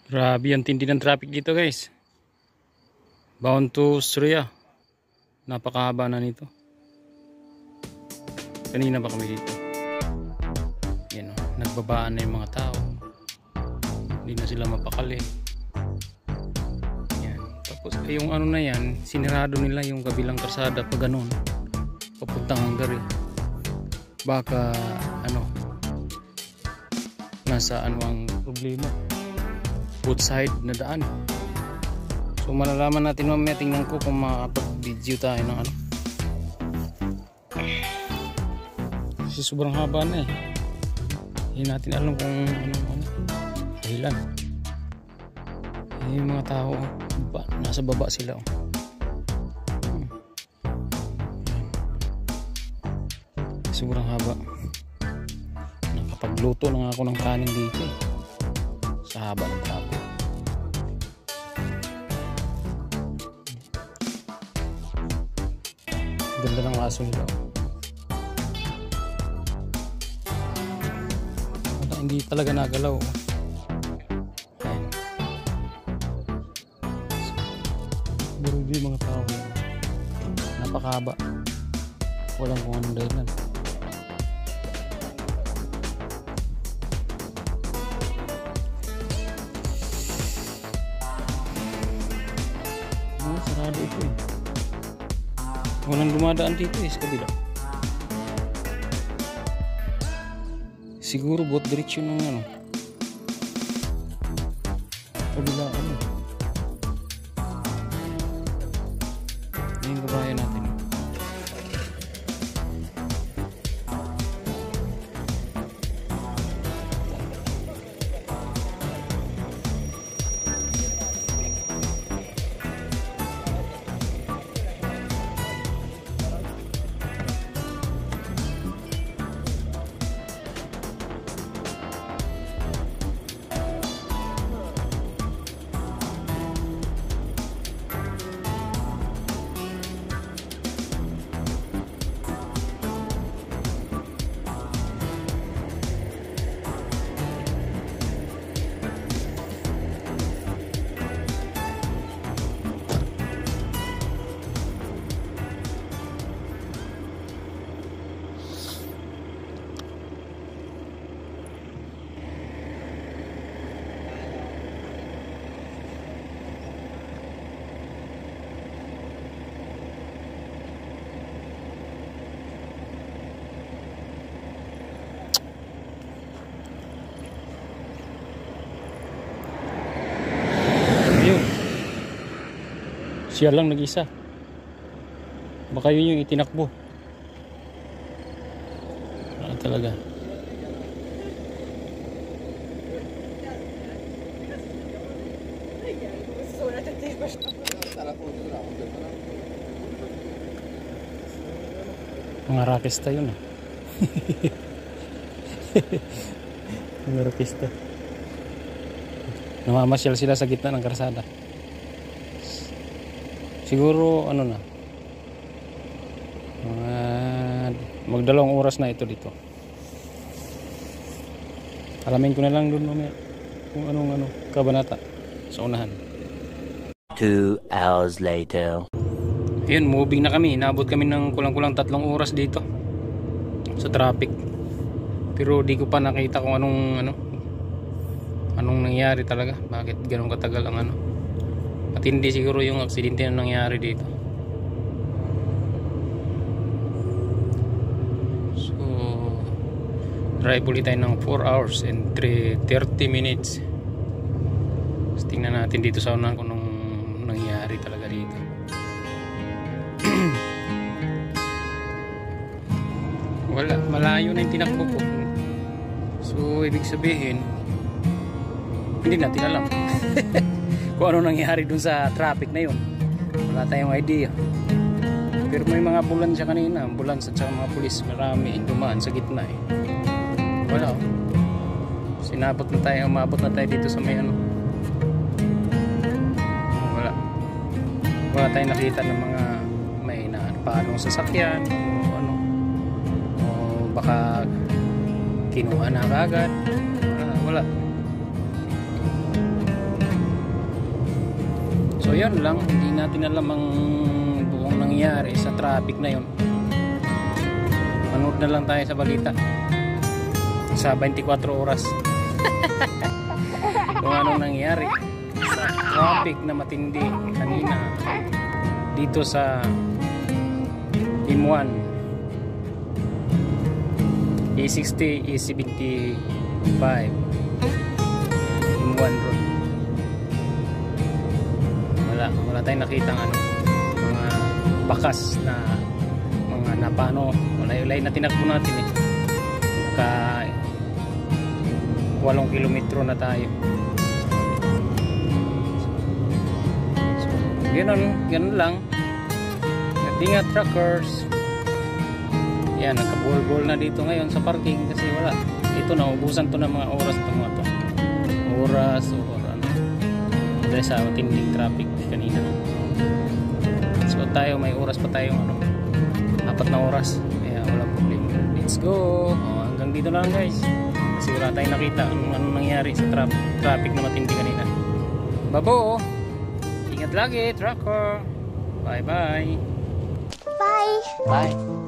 Grabe ang tindi ng traffic dito, guys. Bound to Surya. Napakahaba na nito. Kanina pa kami dito. Yan o, nagbabaan na yung mga tao. Hindi na sila mapakali. Yan. Tapos yung ano na yan, sinirado nila yung kabilang karsada pa ganun. Papuntang Hungary. Baka ano, nasa ano ang problema. Both side na daan. So malalaman natin mamaya, tingnan ko kung makapag-video tayo ng ano. Kasi sobrang haba na eh. Hindi natin alam kung ano dahilan. Yung mga tao nasa baba sila oh. Sobrang haba. Nakapagluto na ako ng kanin dito eh. Sa haba ng traffic. Ganda ng aso nila. Hindi talaga nagalaw. Ayan. Siguro hindi mga tao. Napakahaba. Walang kung anong dahilan. Sarado ito eh. Walang dumadaan dito eh sa kabila. Siguro buot diretsyon ng ano. Kabila ano. Yung kabayan natin. Siya lang nag-isa. Baka yun yung itinakbo. Talaga. Mga rakista yun ah. Mga rakista. Namamasyal sila sa gitna ng karsada. Siguro ano na, magdalawang oras na ito dito. Alamin ko na lang doon mamaya kung anong kabanata sa unahan. 2 hours later. Ayun, moving na kami. Inabot kami ng kulang-kulang 3 oras dito sa traffic. Pero di ko pa nakita kung anong nangyari talaga. Bakit ganun katagal ang ano. Matindi siguro yung aksidente na nangyari dito. So drive ulit tayo ng 4 hours and 30 minutes. So, tingnan natin dito sa unahan kung anong nangyari talaga dito. Wala, malayo na yung tinakbo ko. So ibig sabihin hindi natin alam kung ano nangyari dun sa traffic na yun. Wala tayong idea. Pero may mga ambulansya kanina, ambulansya at mga pulis, marami dumaan sa gitna eh. Wala oh. Sinabot na tayo, umabot na tayo dito sa may ano. Wala tayong nakita ng mga may paanong sasakyan o ano. O baka kinuha na agad. Wala. So yun lang, hindi natin alam ang buong nangyari sa traffic na yun. Manood na lang tayo sa balita sa 24 oras kung anong nangyari sa traffic na matindi kanina dito sa M1, E60, E75 M1 road. Wala tayong nakita ng mga bakas na mga napano. Ulay-ulay na tinakbo natin eh. Naka 8 kilometro na tayo. So, ganun lang. Ingat truckers. Yan, nagkabol-bol na dito ngayon sa parking kasi wala. Ito na, ubusan to ng mga oras ito mga to. Oras o ano. Dahil sa matinding traffic kanina. So tayo, may oras pa tayong ano, 4 na oras. Kaya walang problema. Let's go! Hanggang dito lang guys. Kasi wala tayong nakita anong nangyari sa traffic na matindi kanina. Babo! Ingat lagi, trucker! Bye-bye! Bye. Bye.